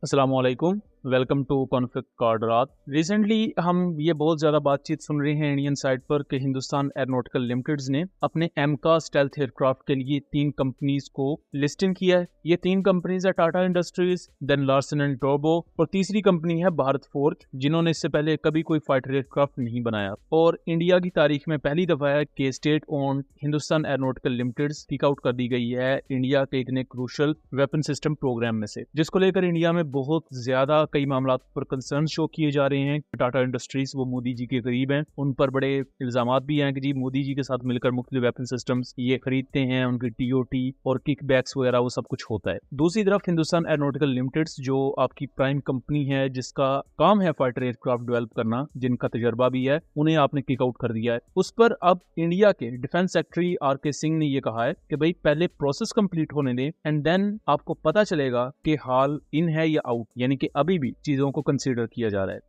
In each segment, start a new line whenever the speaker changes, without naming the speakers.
अस्सलाम वालेकुम। Welcome to conflict card रात। रिसेंटली हम ये बहुत ज़्यादा बातचीत सुन रहे हैं इंडियन साइड पर कि हिंदुस्तान एरोनॉटिकल लिमिटेड्स ने अपने एमका स्टेल्थ एयरक्राफ्ट के लिए 3 कंपनीज को लिस्टिंग किया है। ये 3 कंपनीज है Tata Industries, then Larsen and Toubro और तीसरी कंपनी है भारत फोर्ज, जिन्होंने इससे पहले कभी कोई फाइटर एयरक्राफ्ट नहीं बनाया। और इंडिया की तारीख में पहली दफ़ा है कि state owned Hindustan aeronautical limiteds tick out कर दी गई है इंडिया के इतने क्रूशल वेपन सिस्टम प्रोग्राम में से, जिसको लेकर इंडिया में बहुत ज्यादा कई मामला पर कंसर्न शो किए जा रहे हैं। टाटा इंडस्ट्रीज वो मोदी जी के करीब हैं, उन पर बड़े इल्जामात भी हैं कि जी मोदी जी के साथ मिलकर मुख्तलिफ वेपन सिस्टम्स ये खरीदते हैं, उनकी टीओटी और किकबैक्स वगैरह वो सब कुछ होता है। दूसरी तरफ हिंदुस्तान एरोनॉटिकल लिमिटेड्स जो आपकी प्राइम कंपनी है, जिसका काम है फाइटर एयरक्राफ्ट डेवलप करना, जिनका तजर्बा भी है, उन्हें आपने किक आउट कर दिया है। उस पर अब इंडिया के डिफेंस सेक्रेटरी आर.के. सिंह ने ये कहा है कि भाई पहले प्रोसेस कंप्लीट होने दें एंड देन आपको पता चलेगा कि हाल इन है या आउट, यानी कि अभी भी चीजों को कंसीडर किया जा रहा है।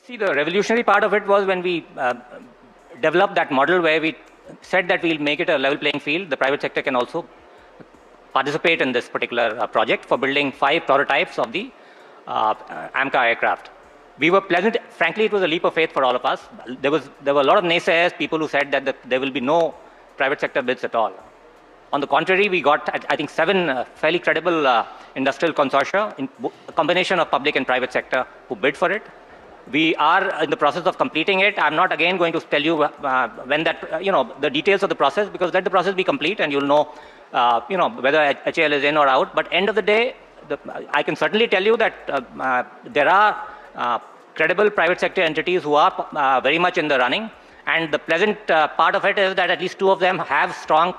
See, the revolutionary part of it was when we developed that model where we said that we'll make it a level playing field. The private sector can also participate in this particular project for building 5 prototypes of the AMCA aircraft. We were pleasant. Frankly, it was a leap of faith for all of us. There were a lot of naysayers, people who said that there will be no private sector bids at all. On the contrary, we got, I think, 7 fairly credible industrial consortia, a combination of public and private sector, who bid for it. We are in the process of completing it. I'm not again going to tell you when that, the details of the process, because let the process be complete and you'll know, whether HAL is in or out. But end of the day, I can certainly tell you that there are credible private sector entities who are very much in the running. And the pleasant part of it is that at least 2 of them have strong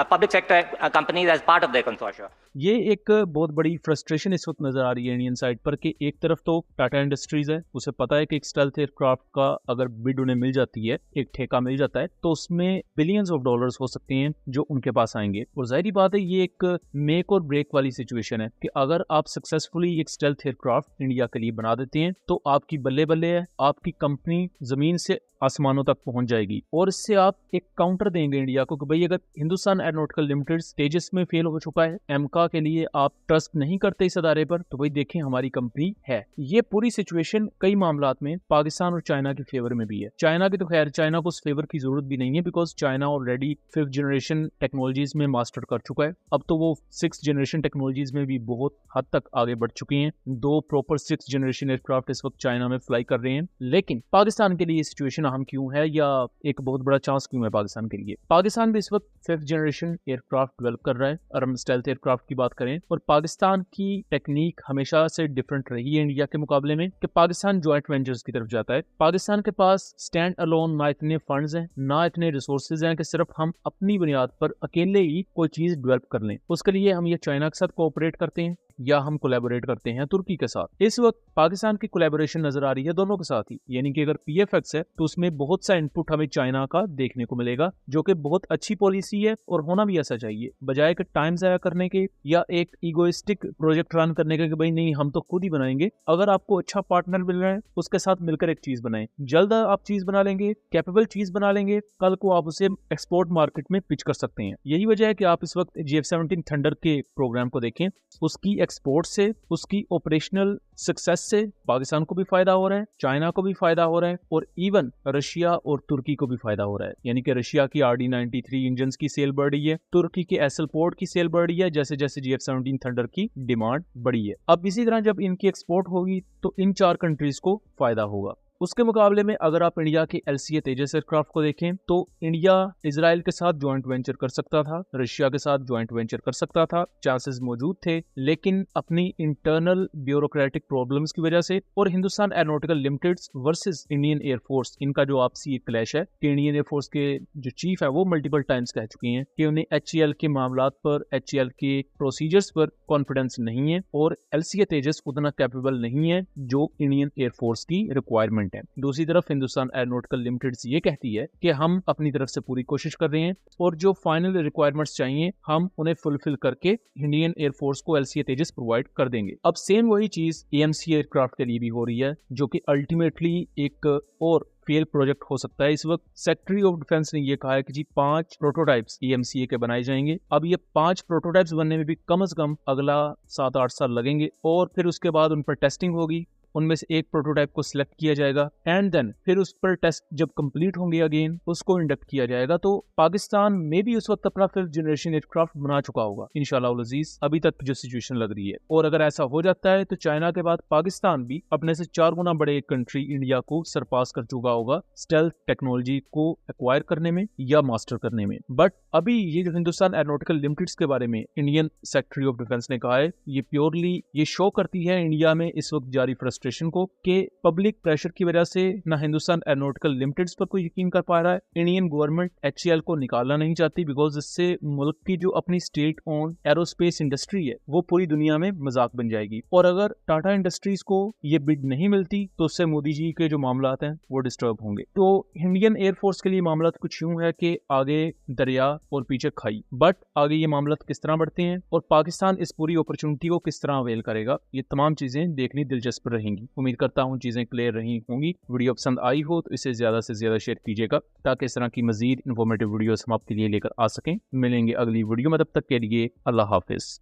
public sector companies as part of their consortia.
ये एक बहुत बड़ी frustration इस वक्त नजर आ रही है Indian side पर कि एक तरफ तो टाटा इंडस्ट्रीज है, उसे पता है कि एक स्टेल्थ एयरक्राफ्ट का अगर बिड उन्हें मिल जाती है, एक ठेका मिल जाता है, तो उसमें बिलियंस ऑफ डॉलर्स हो सकते हैं जो उनके पास आएंगे। और जाहिर बात है ये एक मेक और ब्रेक वाली सिचुएशन है कि अगर आप सक्सेसफुली एक स्टेल्थ एयरक्राफ्ट इंडिया के लिए बना देते हैं तो आपकी बल्ले बल्ले है, आपकी कंपनी जमीन से आसमानों तक पहुंच जाएगी। और इससे आप एक काउंटर देंगे इंडिया को कि भाई अगर हिंदुस्तान एरोनॉटिकल लिमिटेड तेजस में फेल हो चुका है, एमका के लिए आप ट्रस्ट नहीं करते इस अदारे पर, तो भाई देखें हमारी कंपनी है। ये पूरी सिचुएशन कई मामलात में पाकिस्तान और चाइना के फेवर में भी है। चाइना की तो खैर चाइना को उस फेवर की जरूरत भी नहीं है, because China already 5th generation technologies में मास्टर कर चुका है। अब तो वो 6th जनरेशन टेक्नोलॉजीज में भी बहुत हद तक आगे बढ़ चुकी हैं। 2 प्रॉपर 6th जनरेशन एयरक्राफ्ट इस वक्त चाइना में फ्लाई कर रहे हैं। लेकिन पाकिस्तान के लिए सिचुएशन अहम क्यों है, या एक बहुत बड़ा चांस क्यों है पाकिस्तान के लिए? पाकिस्तान भी इस वक्त 5th जनरेशन एयरक्राफ्ट डेवलप कर रहा है, और हम स्टेल्थ एयरक्राफ्ट की बात करें, और पाकिस्तान की टेक्निक हमेशा से डिफरेंट रही है इंडिया के मुकाबले में कि पाकिस्तान जॉइंट वेंचर्स की तरफ जाता है। पाकिस्तान के पास स्टैंड अलोन ना इतने फंड्स हैं, ना इतने रिसोर्सेज हैं कि सिर्फ हम अपनी बुनियाद पर अकेले ही कोई चीज डेवलप कर लें। उसके लिए हम ये चाइना के साथ कोऑपरेट करते हैं या हम कोलैबोरेट करते हैं तुर्की के साथ। इस वक्त पाकिस्तान की कोलैबोरेशन नजर आ रही है दोनों के साथ ही, यानी कि अगर पीएफएक्स है तो उसमें बहुत सा इनपुट हमें चाइना का देखने को मिलेगा, जो कि बहुत अच्छी पॉलिसी है और होना भी ऐसा चाहिए। बजाय कि टाइम जाया करने के या एक ईगोइस्टिक प्रोजेक्ट रन करने के कि भाई नहीं हम तो खुद ही बनाएंगे, अगर आपको अच्छा पार्टनर मिल रहा है उसके साथ मिलकर एक चीज बनाएं। जल्द आप चीज बना लेंगे, कैपेबल चीज बना लेंगे, कल को आप उसे एक्सपोर्ट मार्केट में पिच कर सकते हैं। यही वजह है कि आप इस वक्त GF-17 थंडर के प्रोग्राम को देखें, उसकी एक्सपोर्ट से, उसकी ऑपरेशनल सक्सेस से पाकिस्तान को भी फायदा हो रहा है, चाइना को भी फायदा हो रहा है, और इवन रशिया और तुर्की को भी फायदा हो रहा है। यानी कि रशिया की RD-93 इंजन की सेल बढ़ रही है, तुर्की के एसएल पोर्ट की सेल बढ़ रही है, जैसे जैसे GF-17 थंडर की डिमांड बढ़ी है। अब इसी तरह जब इनकी एक्सपोर्ट होगी तो इन 4 कंट्रीज को फायदा होगा। उसके मुकाबले में अगर आप इंडिया के LCA तेजस एयरक्राफ्ट को देखें तो इंडिया इजराइल के साथ जॉइंट वेंचर कर सकता था, रशिया के साथ जॉइंट वेंचर कर सकता था, चांसेस मौजूद थे, लेकिन अपनी इंटरनल ब्यूरोक्रेटिक प्रॉब्लम्स की वजह से और Hindustan aeronautical limited versus Indian air force, इनका जो आपसी एक क्लैश है कि इंडियन एयरफोर्स के जो चीफ है वो मल्टीपल टाइम्स कह चुके हैं कि उन्हें HAL के मामलात पर, HAL के प्रोसीजर्स पर कॉन्फिडेंस नहीं है और LCA तेजस उतना कैपेबल नहीं है जो इंडियन एयरफोर्स की रिक्वायरमेंट है। दूसरी तरफ हिंदुस्तान एरोनॉटिकल लिमिटेड ये कहती है कि हम अपनी तरफ से पूरी कोशिश कर रहे हैं और जो फाइनल रिक्वायरमेंट्स चाहिए हम उन्हें फुलफिल करके इंडियन एयरफोर्स को LCA तेजस प्रोवाइड कर देंगे। अब सेम वही चीज AMC एयरक्राफ्ट के लिए भी हो रही है, जो कि अल्टीमेटली एक और फेल प्रोजेक्ट हो सकता है। इस वक्त सेक्रेटरी ऑफ डिफेंस ने ये कहा है कि जी 5 प्रोटोटाइप्स EMCA के बनाए जाएंगे। अब ये 5 प्रोटोटाइप्स बनने में भी कम से कम अगला 7-8 साल लगेंगे और फिर उसके बाद उन पर टेस्टिंग होगी। उनमें से एक प्रोटोटाइप को सिलेक्ट किया जाएगा एंड देन फिर उस पर टेस्ट जब कंप्लीट होंगे अगेन उसको इंडक्ट किया जाएगा। तो पाकिस्तान में भी उस वक्त अपना 5th जनरेशन एयरक्राफ्ट बना चुका होगा इंशाल्लाह अजीज, अभी तक जो सिचुएशन लग रही है। और अगर ऐसा हो जाता है तो चाइना के बाद पाकिस्तान भी अपने से 4 गुना बड़े एक कंट्री इंडिया को सरपास कर चुका होगा स्टेल्थ टेक्नोलॉजी को एक्वायर करने में या मास्टर करने में। बट अभी ये जो हिंदुस्तान एरोनॉटिकल लिमिटेड के बारे में इंडियन सेक्रेटरी ऑफ डिफेंस ने कहा है, ये प्योरली ये शो करती है इंडिया में इस वक्त जारी फ्रस्ट्रेशन को कि पब्लिक प्रेशर की वजह से ना हिंदुस्तान एरोनॉटिकल लिमिटेड पर कोई यकीन कर पा रहा है। इंडियन गवर्नमेंट HCL को निकालना नहीं चाहती बिकॉज इससे मुल्क की जो अपनी स्टेट ओन एरोस्पेस इंडस्ट्री है वो पूरी दुनिया में मजाक बन जाएगी। और अगर टाटा इंडस्ट्रीज को ये बिड नहीं मिलती तो उससे मोदी जी के जो मामला हैं वो डिस्टर्ब होंगे। तो इंडियन एयरफोर्स के लिए मामला कुछ यूं है कि आगे दरिया और पीछे खाई, बट आगे ये मामला किस तरह बढ़ते हैं और पाकिस्तान इस पूरी अपॉर्चुनिटी को किस तरह अवेल करेगा, ये तमाम चीजें देखनी दिलचस्प रहेंगी। उम्मीद करता हूँ चीजें क्लियर रही होंगी। वीडियो पसंद आई हो तो इसे ज्यादा से ज्यादा शेयर कीजिएगा ताकि इस तरह की मजीद इन्फॉर्मेटिव वीडियोस हम आपके लिए लेकर आ सकें। मिलेंगे अगली वीडियो में, तब तक के लिए अल्लाह हाफिज।